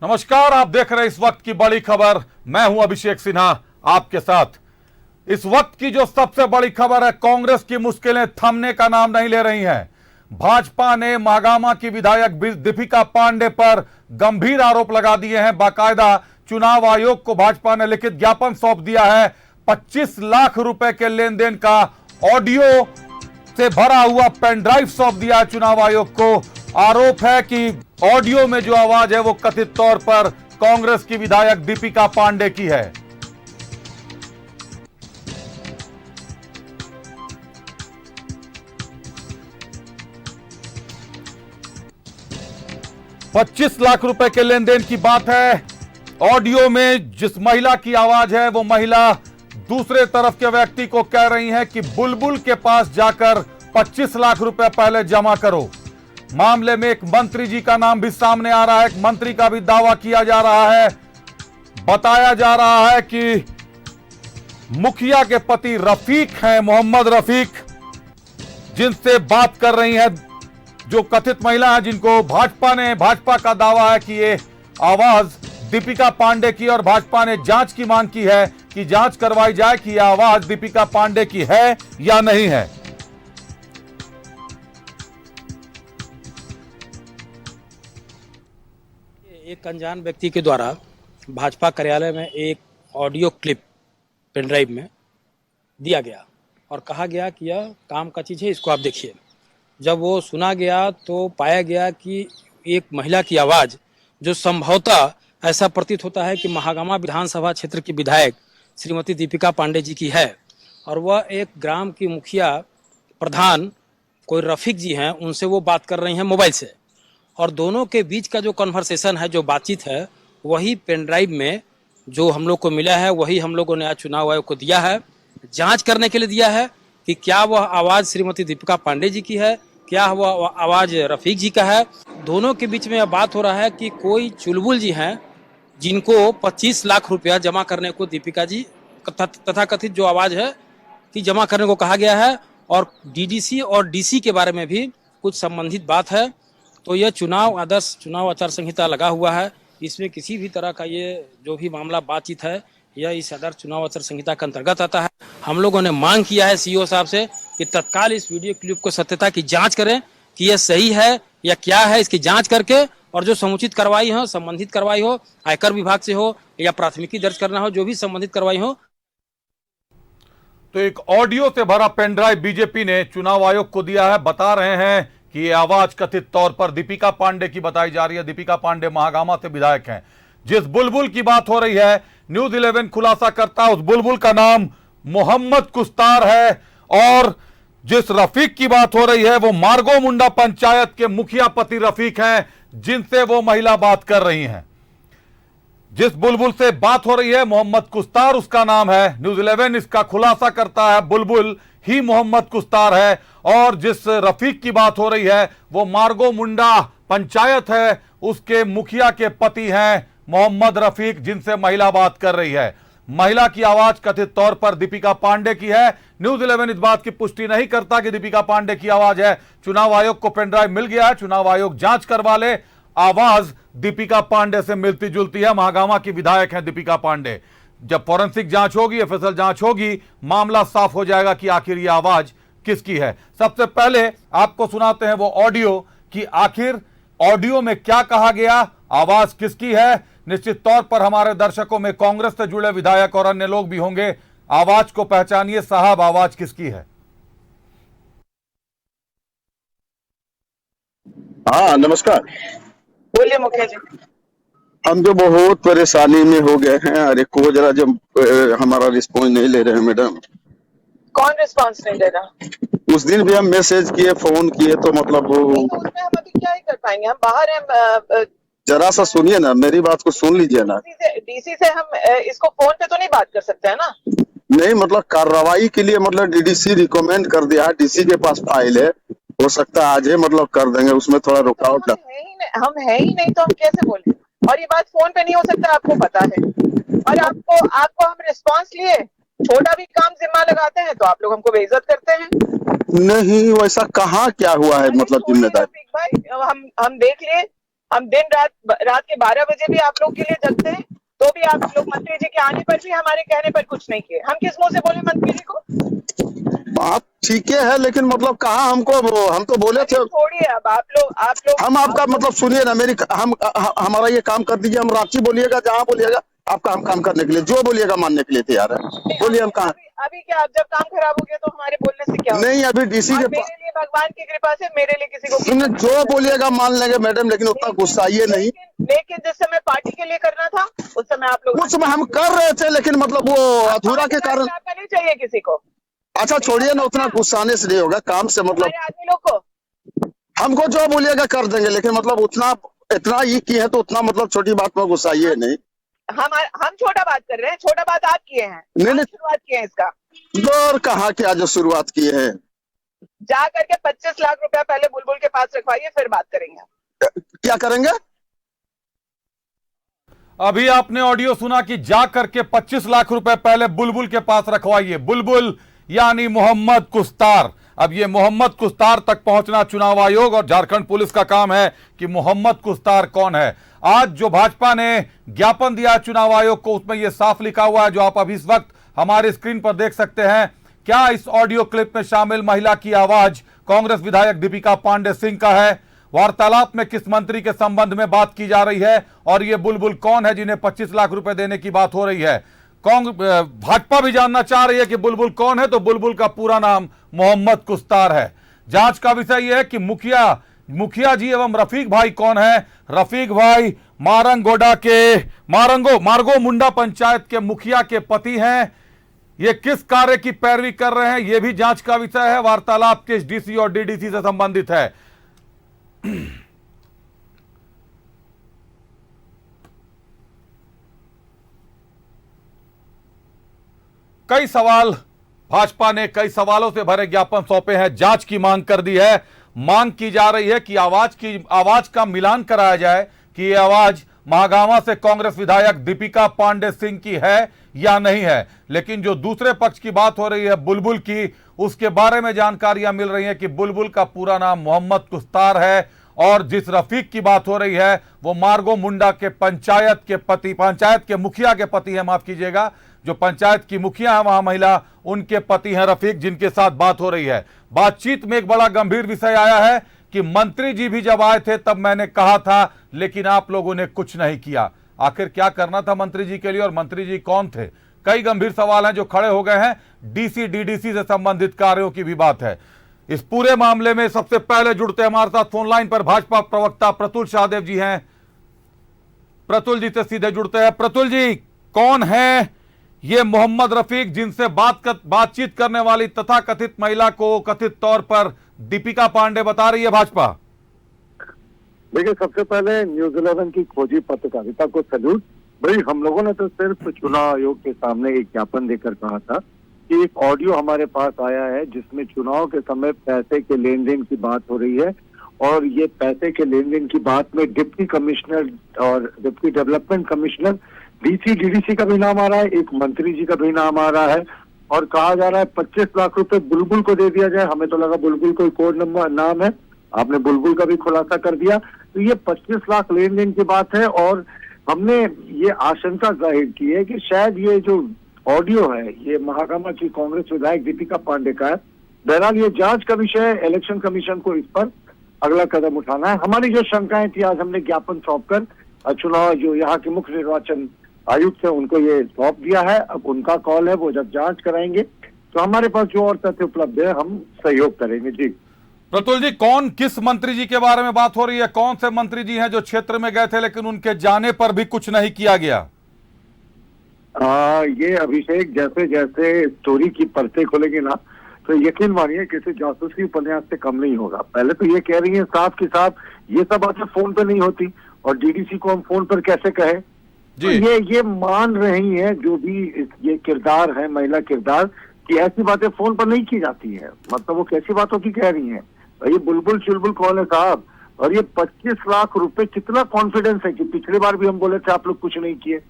नमस्कार, आप देख रहे हैं इस वक्त की बड़ी खबर। मैं हूं अभिषेक सिन्हा आपके साथ। इस वक्त की जो सबसे बड़ी खबर है, कांग्रेस की मुश्किलें थमने का नाम नहीं ले रही हैं। भाजपा ने महागामा की विधायक दीपिका पांडे पर गंभीर आरोप लगा दिए हैं। बाकायदा चुनाव आयोग को भाजपा ने लिखित ज्ञापन सौंप दिया है। 25 लाख रुपए के लेन देन का ऑडियो से भरा हुआ पेन ड्राइव सौंप दिया है चुनाव आयोग को। आरोप है कि ऑडियो में जो आवाज है वो कथित तौर पर कांग्रेस की विधायक दीपिका पांडे की है। $25 लाख रुपए के लेन देन की बात है। ऑडियो में जिस महिला की आवाज है वो महिला दूसरे तरफ के व्यक्ति को कह रही है कि बुलबुल के पास जाकर 25 लाख रुपए पहले जमा करो। मामले में एक मंत्री जी का नाम भी सामने आ रहा है। एक मंत्री का भी दावा किया जा रहा है। बताया जा रहा है कि मुखिया के पति रफीक हैं, मोहम्मद रफीक, जिनसे बात कर रही है जो कथित महिला है, जिनको भाजपा का दावा है कि ये आवाज दीपिका पांडे की, और भाजपा ने जांच की मांग की है कि जांच करवाई जाए कि यह आवाज दीपिका पांडे की है या नहीं है। एक अनजान व्यक्ति के द्वारा भाजपा कार्यालय में एक ऑडियो क्लिप पेन ड्राइव में दिया गया और कहा गया कि यह काम का चीज़ है, इसको आप देखिए। जब वो सुना गया तो पाया गया कि एक महिला की आवाज़, जो संभवतः ऐसा प्रतीत होता है कि महागामा विधानसभा क्षेत्र की विधायक श्रीमती दीपिका पांडे जी की है, और वह एक ग्राम की मुखिया प्रधान कोई रफीक जी हैं, उनसे वो बात कर रही हैं मोबाइल से। और दोनों के बीच का जो कन्वर्सेशन है, जो बातचीत है, वही पेन ड्राइव में जो हम लोग को मिला है, वही हम लोगों ने आज चुनाव आयोग को दिया है, जांच करने के लिए दिया है कि क्या वह आवाज़ श्रीमती दीपिका पांडे जी की है, क्या वह आवाज़ रफीक जी का है। दोनों के बीच में यह बात हो रहा है कि कोई चुलबुल जी हैं जिनको 25 लाख रुपया जमा करने को दीपिका जी तथा कथित जो आवाज़ है कि जमा करने को कहा गया है, और डीडीसी और डीसी के बारे में भी कुछ संबंधित बात है। तो यह चुनाव आचार संहिता लगा हुआ है। इसमें किसी भी तरह का ये जो भी मामला बातचीत है, यह इस आदर्श चुनाव आचार संहिता के अंतर्गत आता है। हम लोगों ने मांग किया है सीईओ साहब से कि तत्काल इस वीडियो क्लिप को सत्यता की जांच करें कि यह सही है या क्या है, इसकी जांच करके, और जो समुचित कार्रवाई हो, संबंधित कार्रवाई हो, आयकर विभाग से हो या प्राथमिकी दर्ज करना हो, जो भी संबंधित कार्रवाई हो। तो एक ऑडियो से भरा पेन ड्राइव बीजेपी ने चुनाव आयोग को दिया है। बता रहे हैं कि ये आवाज कथित तौर पर दीपिका पांडे की बताई जा रही है। दीपिका पांडे महागामा से विधायक हैं। जिस बुलबुल की बात हो रही है, न्यूज 11 खुलासा करता है उस बुलबुल का नाम मोहम्मद कुस्तार है, और जिस रफीक की बात हो रही है वो मार्गो मुंडा पंचायत के मुखिया पति रफीक हैं, जिनसे वो महिला बात कर रही हैं। जिस बुलबुल से बात हो रही है मोहम्मद कुस्तार उसका नाम है। न्यूज 11 इसका खुलासा करता है बुलबुल ही मोहम्मद कुस्तार है, और जिस रफीक की बात हो रही है वो मार्गो मुंडा पंचायत है, उसके मुखिया के पति हैं मोहम्मद रफीक, जिनसे महिला बात कर रही है। महिला की आवाज कथित तौर पर दीपिका पांडे की है। न्यूज 11 इस बात की पुष्टि नहीं करता कि दीपिका पांडे की आवाज है। चुनाव आयोग को पेन ड्राइव मिल गया है, चुनाव आयोग जांच करवा ले। आवाज दीपिका पांडे से मिलती जुलती है। महागामा की विधायक है दीपिका पांडे। जब फॉरेंसिक जांच होगी, एफएसएल जांच होगी, मामला साफ हो जाएगा कि आखिर ये आवाज किसकी है। सबसे पहले आपको सुनाते हैं वो ऑडियो कि आखिर ऑडियो में क्या कहा गया, आवाज किसकी है। निश्चित तौर पर हमारे दर्शकों में कांग्रेस से जुड़े विधायक और अन्य लोग भी होंगे। आवाज को पहचानिए साहब, आवाज किसकी है। हाँ नमस्कार। बोलिए मुखिया जी। हम जो बहुत परेशानी में हो गए हैं। अरे को जरा जब हमारा रिस्पॉन्स नहीं ले रहे हैं मैडम। कौन रिस्पांस नहीं दे रहा? उस दिन भी हम मैसेज किए, फोन किए, तो मतलब वो उसमें हम अभी क्या ही कर पाएंगे, हम बाहर हैं। जरा सा सुनिए ना, मेरी बात को सुन लीजिए ना। डीसी से हम इसको फोन पे तो नहीं बात कर सकते हैं ना। नहीं मतलब कार्रवाई के लिए मतलब डीडीसी रिकमेंड कर दिया, डीसी के पास फाइल है, हो सकता है आज ही मतलब कर देंगे, उसमें थोड़ा रुकावट। हम है ही नहीं तो हम कैसे बोले। और ये बात फोन पे नहीं हो सकता, आपको पता है। और आपको हम रिस्पांस लिए छोटा भी काम जिम्मा लगाते हैं तो आप लोग हमको बेइज्जत करते हैं। नहीं वैसा कहाँ क्या हुआ है, मतलब जिम्मेदारी भाई हम देख लिए हम दिन रात के 12 बजे भी आप लोग के लिए जगते हैं, तो भी आप लोग मंत्री जी के आने पर भी हमारे कहने पर कुछ नहीं किए। हम किस मुंह से बोले मंत्री जी को? बात ठीक है, लेकिन मतलब कहाँ हम तो बोले थे। छोड़िए, अब आप लोग हम आपका मतलब सुनिए ना, हमारा ये काम कर दीजिए। हम रांची बोलिएगा, जहाँ बोलिएगा आपका हम काम करने के लिए, जो बोलिएगा मानने के लिए तैयार है। बोलिए, हम कहाँ। अभी क्या, अब जब काम खराब हो गया तो हमारे बोलने से क्या नहीं, अभी डीसी के मेरे लिए भगवान की कृपा से मेरे लिए किसी को सुनिए, जो बोलिएगा मान लेंगे मैडम, लेकिन उतना गुस्साइए नहीं। लेकिन जिस समय पार्टी के लिए करना था उस समय आप लोग उस समय हम कर रहे थे, लेकिन मतलब वो अधूरा के कारण। नहीं चाहिए किसी को। अच्छा छोड़िए ना, उतना गुस्साने से नहीं होगा, काम से मतलब। आदमी लोग को हमको जो बोलिएगा कर देंगे, लेकिन मतलब इतना ही की है तो उतना मतलब छोटी बात में गुस्साइए नहीं। हम छोटा बात कर रहे हैं, छोटा बात आप किए हैं। नहीं, शुरुआत किए हैं इसका। दौर कहाँ क्या जो शुरुआत किए हैं। जा करके 25 लाख रुपया पहले बुलबुल के पास रखवाइए, फिर बात करेंगे। क्या करेंगे? अभी आपने ऑडियो सुना कि जा करके 25 लाख रुपए पहले बुलबुल के पास रखवाइए। बुलबुल यानी मोहम्मद कुस्तार। अब ये मोहम्मद कुस्तार तक पहुंचना चुनाव आयोग और झारखंड पुलिस का काम है कि मोहम्मद कुस्तार कौन है। आज जो भाजपा ने ज्ञापन दिया चुनाव आयोग को, उसमें यह साफ लिखा हुआ है, जो आप अभी इस वक्त हमारे स्क्रीन पर देख सकते हैं। क्या इस ऑडियो क्लिप में शामिल महिला की आवाज कांग्रेस विधायक दीपिका पांडे सिंह का है? वार्तालाप में किस मंत्री के संबंध में बात की जा रही है? और ये बुलबुल कौन है जिन्हें 25 लाख रुपए देने की बात हो रही है? भाजपा भी जानना चाह रही है कि बुलबुल कौन है, तो बुलबुल का पूरा नाम मोहम्मद कुस्तार है। जांच का विषय यह है कि मुखिया जी एवं रफीक भाई कौन है। रफीक भाई मारगो मुंडा पंचायत के मुखिया के पति हैं। ये किस कार्य की पैरवी कर रहे हैं, यह भी जांच का विषय है। वार्तालाप किस डीसी और डीडीसी से संबंधित है? कई सवाल, भाजपा ने कई सवालों से भरे ज्ञापन सौंपे हैं, जांच की मांग कर दी है। मांग की जा रही है कि आवाज का मिलान कराया जाए कि यह आवाज महागामा से कांग्रेस विधायक दीपिका पांडे सिंह की है या नहीं है। लेकिन जो दूसरे पक्ष की बात हो रही है बुलबुल की, उसके बारे में जानकारियां मिल रही हैं कि बुलबुल का पूरा नाम मोहम्मद कुस्तार है और जिस रफीक की बात हो रही है वो मारगो मुंडा के पंचायत के मुखिया के पति है। माफ कीजिएगा, जो पंचायत की मुखिया है वहां महिला, उनके पति हैं रफीक, जिनके साथ बात हो रही है। बातचीत में एक बड़ा गंभीर विषय आया है कि मंत्री जी भी जब आए थे तब मैंने कहा था, लेकिन आप लोगों ने कुछ नहीं किया। आखिर क्या करना था मंत्री जी के लिए और मंत्री जी कौन थे? कई गंभीर सवाल हैं जो खड़े हो गए हैं। डीसी डीडीसी से संबंधित कार्यों की भी बात है। इस पूरे मामले में सबसे पहले जुड़ते हमारे साथ फोन लाइन पर भाजपा प्रवक्ता प्रतुल शाहदेव जी हैं। प्रतुल जी से सीधे जुड़ते हैं। प्रतुल जी, कौन है ये मोहम्मद रफीक जिनसे बातचीत करने वाली तथाकथित महिला को कथित तौर पर दीपिका पांडे बता रही है भाजपा? देखिए, सबसे पहले न्यूज 11 की खोजी पत्रकारिता को सैल्यूट। भाई, हम लोगों ने तो सिर्फ चुनाव आयोग के सामने एक ज्ञापन देकर कहा था कि एक ऑडियो हमारे पास आया है जिसमें चुनाव के समय पैसे के लेन देन की बात हो रही है, और ये पैसे के लेन देन की बात में डिप्टी कमिश्नर और deputy development commissioner, DC DDC का भी नाम आ रहा है, एक मंत्री जी का भी नाम आ रहा है, और कहा जा रहा है 25 लाख रुपए बुलबुल को दे दिया जाए। हमें तो लगा बुलबुल कोई कोड नंबर नाम है, आपने बुलबुल का भी खुलासा कर दिया। तो ये 25 लाख लेन देन की बात है, और हमने ये आशंका जाहिर की है कि शायद ये जो ऑडियो है ये महागामा की कांग्रेस विधायक दीपिका पांडे का है। बहरहाल ये जांच का विषय है, इलेक्शन कमीशन को इस पर अगला कदम उठाना है। हमारी जो शंकाएं थी आज हमने ज्ञापन सौंपकर चुनाव जो यहाँ के मुख्य निर्वाचन आयुक्त है उनको ये सौंप दिया है। अब उनका कॉल है, वो जब जांच कराएंगे तो हमारे पास जो और तथ्य उपलब्ध है हम सहयोग करेंगे। जी प्रतुल जी, किस मंत्री जी के बारे में बात हो रही है? कौन से मंत्री जी हैं जो क्षेत्र में गए थे लेकिन उनके जाने पर भी कुछ नहीं किया गया? ये अभिषेक, जैसे जैसे स्टोरी की परतें खुलेगी ना तो यकीन मानिए किसी जासूसी उपन्यास से कम नहीं होगा। पहले तो ये कह रही है साफ की साफ ये सब बातें फोन पे नहीं होती, और डीडीसी को हम फोन पर कैसे कहें। तो ये मान रही है जो भी ये किरदार है, महिला किरदार, कि ऐसी बातें फोन पर नहीं की जाती है। मतलब वो कैसी बातों की कह रही है? ये बुलबुल चुलबुल कौन है साहब? और ये 25 लाख रुपए, कितना कॉन्फिडेंस है कि पिछली बार भी हम बोले थे आप लोग कुछ नहीं किए,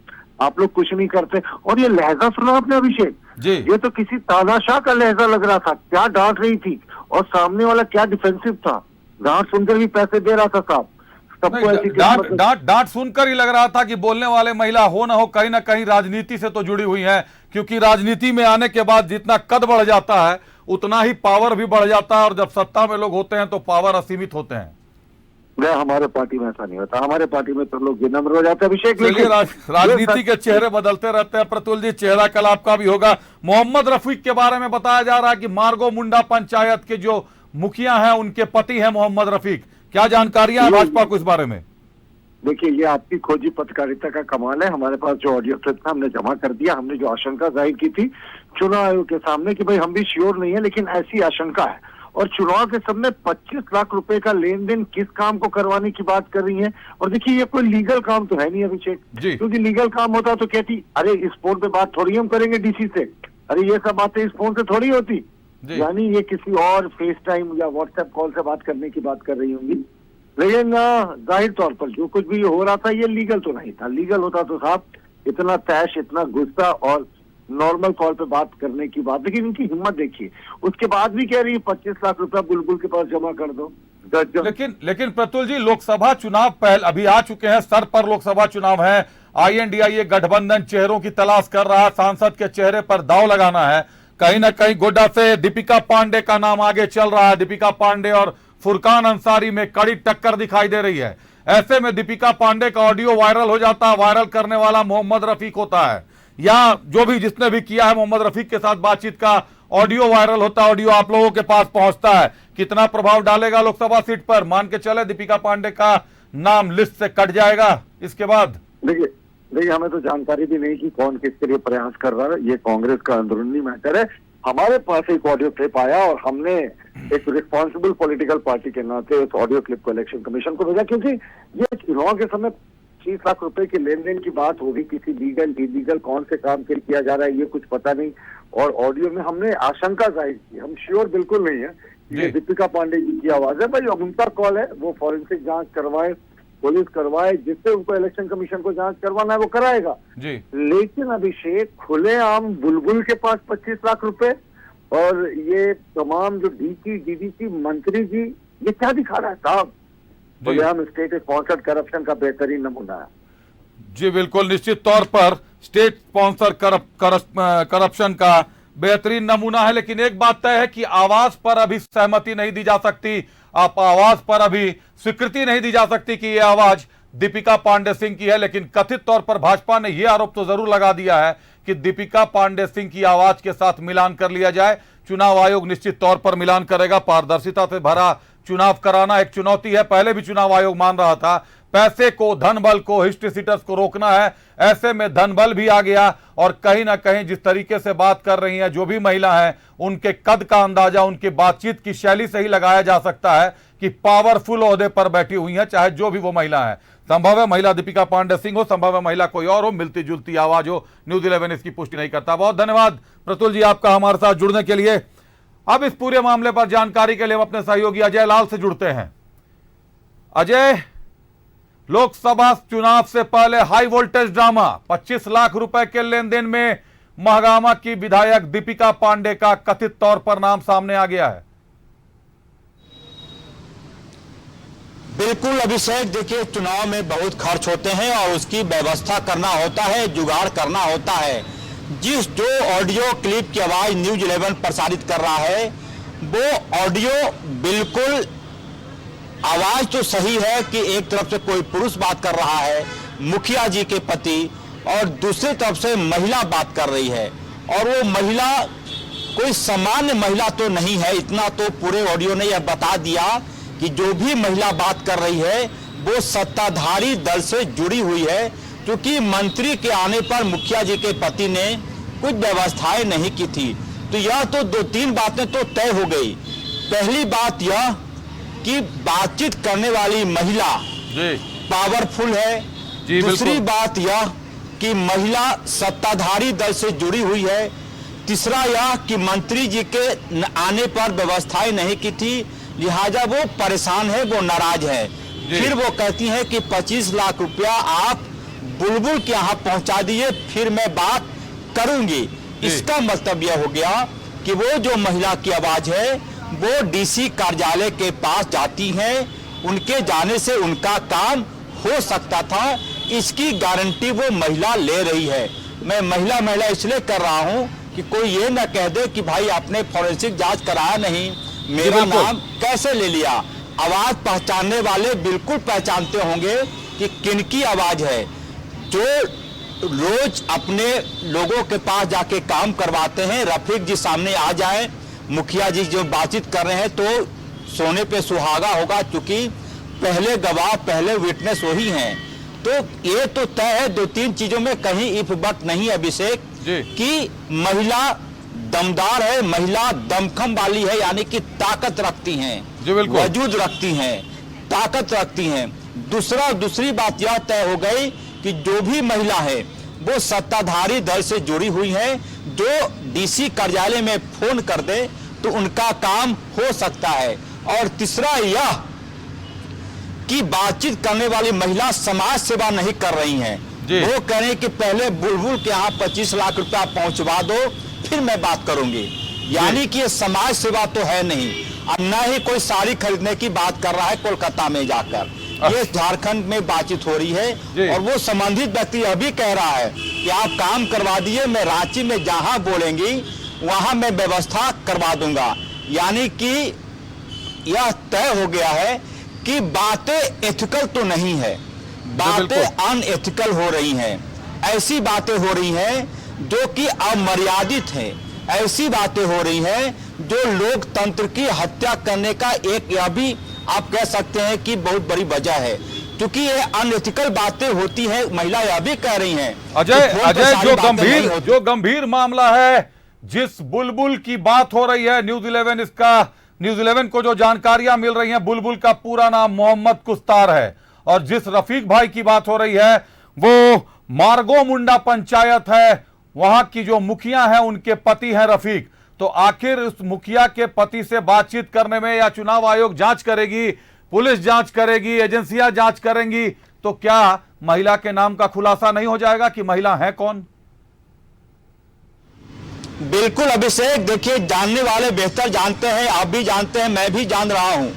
आप लोग कुछ नहीं करते। और ये लहजा सुना आपने अभिषेक जी? ये तो किसी तानाशाह का लहजा लग रहा था। क्या डांट रही थी और सामने वाला क्या डिफेंसिव था। डांट सुनकर भी पैसे दे रहा था साहब। सबको ऐसी डांट किस्मत- डांट डांट सुनकर ही लग रहा था कि बोलने वाले महिला हो ना हो कहीं ना कहीं राजनीति से तो जुड़ी हुई हैं, क्योंकि राजनीति में आने के बाद जितना कद बढ़ जाता है उतना ही पावर भी बढ़ जाता है, और जब सत्ता में लोग होते हैं तो पावर असीमित होते हैं। नहीं, हमारे पार्टी में ऐसा नहीं होता। हमारे पार्टी में तो लोग विनम्र हो जाते हैं। अभिषेक, चलिए, लेकिन राजनीति के चेहरे बदलते रहते हैं प्रतुल जी, चेहरा कल आपका भी होगा। मोहम्मद रफीक के बारे में बताया जा रहा है कि मार्गो मुंडा पंचायत के जो मुखिया हैं उनके पति हैं मोहम्मद रफीक। क्या जानकारियां है भाजपा को इस बारे में? देखिए, ये आपकी खोजी पत्रकारिता का कमाल है। हमारे पास जो ऑडियो क्लिप था हमने जमा कर दिया। हमने जो आशंका जाहिर की थी चुनाव आयोग के सामने कि भाई हम भी श्योर नहीं है, लेकिन ऐसी आशंका है, और चुनाव के समय 25 लाख रुपए का लेन देन किस काम को करवाने की बात कर रही है। और देखिए, ये कोई लीगल काम तो है नहीं अभिषेक, क्योंकि लीगल काम होता तो कहती अरे इस फोन पे बात थोड़ी हम करेंगे डीसी से, अरे ये सब बातें इस फोन से थोड़ी होती। यानी ये किसी और फेस टाइम या व्हाट्सएप कॉल से बात करने की बात कर रही होंगी। लेकिन जाहिर तौर पर जो कुछ भी हो रहा था ये लीगल तो नहीं था। लीगल होता तो साहब इतना तैश, इतना गुस्सा और नॉर्मल कॉल पे बात करने की बात। लेकिन इनकी हिम्मत देखिए, उसके बाद भी कह रही है 25 लाख रुपया बुलबुल के पास जमा कर दो। लेकिन प्रतुल जी, लोकसभा चुनाव पहले अभी आ चुके हैं, सर पर लोकसभा चुनाव है। INDIA गठबंधन चेहरों की तलाश कर रहा है, सांसद के चेहरे पर दांव लगाना है। कहीं ना कहीं गोड्डा से दीपिका पांडे का नाम आगे चल रहा है। दीपिका पांडे और फुरकान अंसारी में कड़ी टक्कर दिखाई दे रही है। ऐसे में दीपिका पांडे का ऑडियो वायरल हो जाता है। वायरल करने वाला मोहम्मद रफीक होता है, या जो भी जिसने भी किया है मोहम्मद रफीक के साथ बातचीत का ऑडियो वायरल होता है, ऑडियो आप लोगों के पास पहुंचता है। कितना प्रभाव डालेगा लोकसभा सीट पर? मान के चले दीपिका पांडे का नाम लिस्ट से कट जाएगा इसके बाद? देखिए, हमें तो जानकारी भी नहीं कि कौन किसके लिए प्रयास कर रहा है। ये कांग्रेस का अंदरूनी मैटर है। हमारे पास एक ऑडियो क्लिप आया और हमने एक रिस्पॉन्सिबल पॉलिटिकल पार्टी के नाते उस ऑडियो क्लिप को इलेक्शन कमीशन को भेजा, क्योंकि ये चुनाव के समय 30 लाख रुपए के लेन देन की बात होगी। किसी लीगल इलीगल कौन से काम के लिए किया जा रहा है ये कुछ पता नहीं। और ऑडियो में हमने आशंका जाहिर की, हम श्योर बिल्कुल नहीं है ये दीपिका पांडे जी की आवाज है। भाई अब उनका कॉल है, वो फॉरेंसिक जांच करवाए, पुलिस करवाए, जिससे उनको इलेक्शन कमीशन को जांच करवाना है वो कराएगा जी। लेकिन अभिषेक, खुलेआम बुलबुल के पास 25 लाख रुपए और ये तमाम जो डीसी डीडीसी मंत्री जी, ये क्या दिखा रहा है साहब? खुलेआम स्टेट स्पॉन्सर्ड करप्शन का बेहतरीन नमूना है जी। बिल्कुल, निश्चित तौर पर स्टेट स्पॉन्सर करप्शन का बेहतरीन नमूना है। लेकिन एक बात तय है कि आवाज पर अभी सहमति नहीं दी जा सकती, आप आवाज पर अभी स्वीकृति नहीं दी जा सकती कि यह आवाज दीपिका पांडे सिंह की है। लेकिन कथित तौर पर भाजपा ने यह आरोप तो जरूर लगा दिया है कि दीपिका पांडे सिंह की आवाज के साथ मिलान कर लिया जाए। चुनाव आयोग निश्चित तौर पर मिलान करेगा। पारदर्शिता से भरा चुनाव कराना एक चुनौती है। पहले भी चुनाव आयोग मान रहा था पैसे को, धन बल को, हिस्ट्री सीटर्स को रोकना है। ऐसे में धन बल भी आ गया, और कहीं ना कहीं जिस तरीके से बात कर रही हैं जो भी महिला हैं, उनके कद का अंदाजा उनकी बातचीत की शैली से ही लगाया जा सकता है कि पावरफुल ओहदे पर बैठी हुई हैं, चाहे जो भी वो महिला है। संभव है महिला दीपिका पांडे सिंह हो, संभव है महिला कोई और हो, मिलती जुलती आवाज हो। न्यूज़ 11 इसकी पुष्टि नहीं करता। बहुत धन्यवाद प्रतुल जी आपका हमारे साथ जुड़ने के लिए। अब इस पूरे मामले पर जानकारी के लिए हम अपने सहयोगी अजय लाल से जुड़ते हैं। अजय, लोकसभा चुनाव से पहले हाई वोल्टेज ड्रामा, 25 लाख रुपए के लेन देन में महागामा की विधायक दीपिका पांडे का कथित तौर पर नाम सामने आ गया है। बिल्कुल अभिषेक, देखिए चुनाव में बहुत खर्च होते हैं और उसकी व्यवस्था करना होता है, जुगाड़ करना होता है। जो ऑडियो क्लिप की आवाज न्यूज़ 11 प्रसारित कर रहा है, वो ऑडियो बिल्कुल आवाज तो सही है कि एक तरफ से कोई पुरुष बात कर रहा है, मुखिया जी के पति, और दूसरी तरफ से महिला बात कर रही है। और वो महिला कोई सामान्य महिला तो नहीं है, इतना तो पूरे ऑडियो ने यह बता दिया कि जो भी महिला बात कर रही है वो सत्ताधारी दल से जुड़ी हुई है, क्योंकि मंत्री के आने पर मुखिया जी के पति ने कुछ व्यवस्थाएं नहीं की थी। तो यह तो 2-3 बातें तो तय हो गई। पहली बात यह कि बातचीत करने वाली महिला पावरफुल है। दूसरी बात यह कि महिला सत्ताधारी दल से जुड़ी हुई है। तीसरा यह कि मंत्री जी के आने पर व्यवस्थाएं नहीं की थी, लिहाजा वो परेशान है, वो नाराज है। फिर वो कहती है कि 25 लाख रुपया आप बुलबुल के यहाँ पहुंचा दिए, फिर मैं बात करूंगी। इसका मतलब यह हो गया कि वो जो महिला की आवाज है वो डीसी कार्यालय के पास जाती हैं उनके जाने से उनका काम हो सकता था, इसकी गारंटी वो महिला ले रही है। मैं महिला इसलिए कर रहा हूं कि कोई ये ना कह दे कि भाई आपने फॉरेंसिक जांच कराया नहीं, मेरा नाम कैसे ले लिया। आवाज पहचानने वाले बिल्कुल पहचानते होंगे कि किनकी आवाज है। जो रोज अपने लोगों के पास जाके काम करवाते हैं, रफीक जी सामने आ जाए, मुखिया जी जो बातचीत कर रहे हैं तो सोने पे सुहागा होगा, क्योंकि पहले गवाह पहले विटनेस वही हैं। तो ये तो तय है, 2-3 चीजों में कहीं इफ बट नहीं अभिषेक कि महिला दमदार है, महिला दमखम वाली है, यानी कि ताकत रखती हैं, वजूद रखती हैं, ताकत रखती हैं। दूसरी बात यह तय हो गई कि जो भी महिला है वो सत्ताधारी दल से जुड़ी हुई है। जो डीसी कार्यालय में फोन कर दे तो उनका काम हो सकता है। और तीसरा यह कि बातचीत करने वाली महिला समाज सेवा नहीं कर रही हैं। वो कह रहे हैं कि पहले बुलबुल के यहाँ 25 लाख रुपया पहुंचवा दो, फिर मैं बात करूंगी। यानी कि ये समाज सेवा तो है नहीं। अब न ही कोई साड़ी खरीदने की बात कर रहा है कोलकाता में जाकर, ये झारखंड में बातचीत हो रही है। और वो संबंधित व्यक्ति अभी कह रहा है कि आप काम करवा दिए, मैं रांची में जहां बोलेंगी वहां मैं व्यवस्था करवा दूंगा। यानी कि यह तय हो गया है कि बातें एथिकल तो नहीं है, बातें अनएथिकल हो रही हैं। ऐसी बातें हो रही हैं जो कि अमर्यादित हैं। ऐसी बातें हो रही हैं जो लोकतंत्र की हत्या करने का एक, यह भी आप कह सकते हैं कि बहुत बड़ी वजह है, क्योंकि ये अनएथिकल बातें होती हैं। महिला यह भी कह रही हैं अजय, जो गंभीर मामला है, जिस बुलबुल की बात हो रही है, न्यूज़ 11 को जो जानकारियां मिल रही हैं, बुलबुल का पूरा नाम मोहम्मद कुस्तार है। और जिस रफीक भाई की बात हो रही है वो मार्गो मुंडा पंचायत है, वहां की जो मुखिया है उनके पति हैं रफीक। तो आखिर उस मुखिया के पति से बातचीत करने में या चुनाव आयोग जांच करेगी, पुलिस जांच करेगी, एजेंसियां जांच करेंगी, तो क्या महिला के नाम का खुलासा नहीं हो जाएगा कि महिला है कौन? बिल्कुल अभिषेक, देखिए जानने वाले बेहतर जानते हैं, आप भी जानते हैं, मैं भी जान रहा हूं।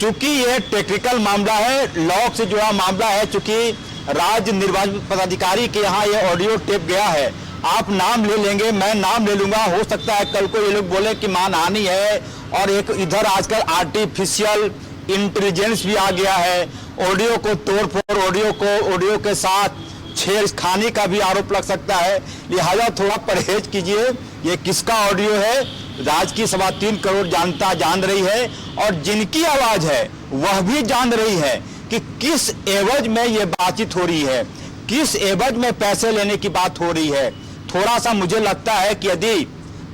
चूंकि यह टेक्निकल मामला है, लॉ से जुड़ा मामला है, चूंकि राज्य निर्वाचन पदाधिकारी के यहाँ यह ऑडियो टेप गया है। आप नाम ले लेंगे, मैं नाम ले लूंगा, हो सकता है कल को ये लोग बोले कि मानहानि है। और एक इधर आजकल आर्टिफिशियल इंटेलिजेंस भी आ गया है, ऑडियो को तोड़-फोड़, ऑडियो के साथ छेड़खानी का भी आरोप लग सकता है। लिहाजा थोड़ा परहेज कीजिए। ये किसका ऑडियो है, राज्य की 3.25 करोड़ जनता जान रही है, और जिनकी आवाज है वह भी जान रही है कि किस एवज में ये बातचीत हो रही है, किस एवज में पैसे लेने की बात हो रही है। थोड़ा सा मुझे लगता है कि यदि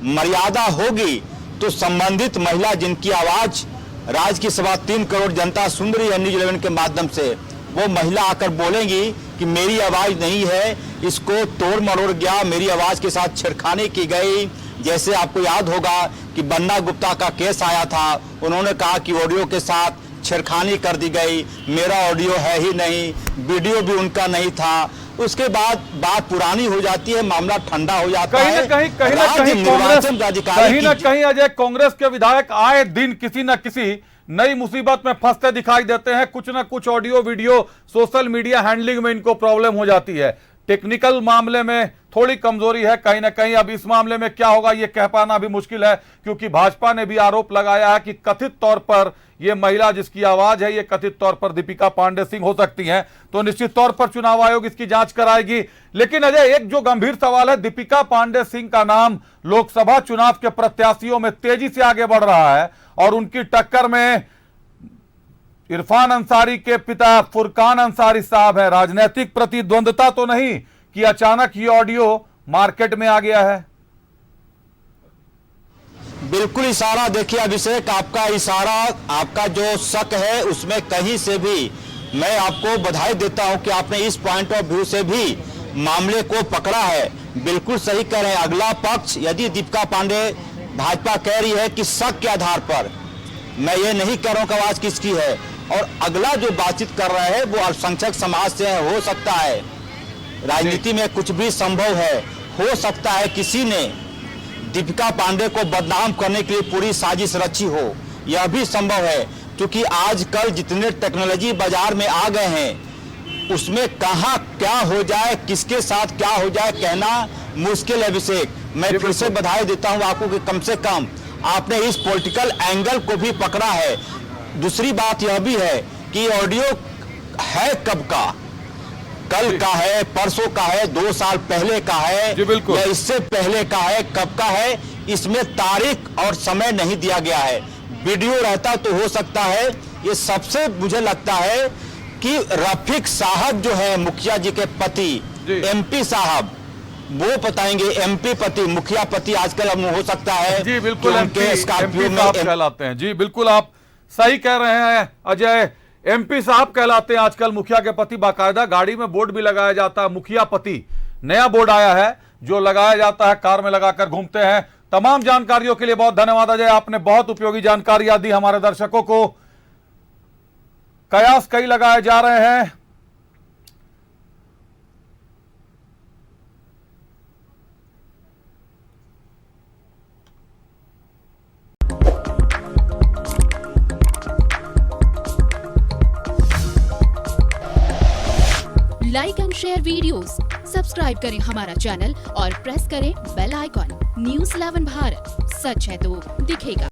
मर्यादा होगी तो संबंधित महिला जिनकी आवाज राज्य की 3.25 करोड़ जनता सुन रही है न्यूज़ 11 के माध्यम से, वो महिला आकर बोलेंगी कि मेरी आवाज नहीं है, इसको तोड़ मरोड़ गया, मेरी आवाज के साथ छेड़खानी की गई। जैसे आपको याद होगा कि बन्ना गुप्ता का केस आया था, उन्होंने कहा कि ऑडियो के साथ छेड़खानी कर दी गई, मेरा ऑडियो है ही नहीं, वीडियो भी उनका नहीं था। उसके बाद बात पुरानी हो जाती है, मामला ठंडा हो जाता है। कहीं ना कहीं अजय, कांग्रेस के विधायक आए दिन किसी न किसी नई मुसीबत में फंसते दिखाई देते हैं। कुछ ना कुछ audio video social media handling में इनको प्रॉब्लम हो जाती है। टेक्निकल मामले में थोड़ी कमजोरी है कहीं ना कहीं। अब इस मामले में क्या होगा ये कह पाना भी मुश्किल है, क्योंकि भाजपा ने भी आरोप लगाया है कि कथित तौर पर ये महिला जिसकी आवाज है, ये कथित तौर पर दीपिका पांडे सिंह हो सकती हैं। तो निश्चित तौर पर चुनाव आयोग इसकी जांच कराएगी। लेकिन अजय, एक जो गंभीर सवाल है, दीपिका पांडे सिंह का नाम लोकसभा चुनाव के प्रत्याशियों में तेजी से आगे बढ़ रहा है, और उनकी टक्कर में इरफान अंसारी के पिता फुरकान अंसारी साहब है। राजनीतिक प्रतिद्वंदता तो नहीं कि अचानक ये ऑडियो मार्केट में आ गया है? बिल्कुल इशारा, देखिए अभिषेक, आपका इशारा, आपका जो शक है उसमें कहीं से भी मैं आपको बधाई देता हूं कि आपने इस पॉइंट ऑफ व्यू से भी मामले को पकड़ा है। बिल्कुल सही कह रहे हैं। अगला पक्ष, यदि दीपिका पांडे, भाजपा कह रही है कि शक के आधार पर, मैं ये नहीं कह रहा हूं कि आवाज किसकी है, और अगला जो बातचीत कर रहा है वो अल्पसंख्यक समाज से है, हो सकता है, राजनीति में कुछ भी संभव है, हो सकता है किसी ने दीपिका पांडे को बदनाम करने के लिए पूरी साजिश रची हो, यह भी संभव है। क्योंकि आजकल जितने टेक्नोलॉजी बाजार में आ गए हैं उसमें कहाँ क्या हो जाए, किसके साथ क्या हो जाए कहना मुश्किल है। अभिषेक, मैं फिर से बधाई देता हूं आपको कि कम से कम आपने इस पॉलिटिकल एंगल को भी पकड़ा है। दूसरी बात यह भी है कि ऑडियो है कब का, कल का है, परसों का है, 2 साल पहले का है जी बिल्कुल, या इससे पहले का है, कब का है, इसमें तारीख और समय नहीं दिया गया है। वीडियो रहता तो हो सकता है। ये सबसे मुझे लगता है कि रफीक साहब जो है मुखिया जी के पति, एमपी साहब, वो बताएंगे। एमपी पति, मुखिया पति आजकल हम हो सकता है जी बिल्कुल, उनके स्कॉर्पियो में साहब कहलाते हैं। जी बिल्कुल, आप सही कह रहे हैं अजय, एमपी साहब कहलाते हैं आजकल मुखिया के पति। बाकायदा गाड़ी में बोर्ड भी लगाया जाता है, मुखिया पति नया बोर्ड आया है जो लगाया जाता है, कार में लगाकर घूमते हैं। तमाम जानकारियों के लिए बहुत धन्यवाद अजय, आपने बहुत उपयोगी जानकारियां दी हमारे दर्शकों को। कयास कई लगाए जा रहे हैं। Like and share videos, subscribe करें हमारा चैनल और प्रेस करें बेल आइकॉन। न्यूज़ 11 भारत, सच है तो दिखेगा।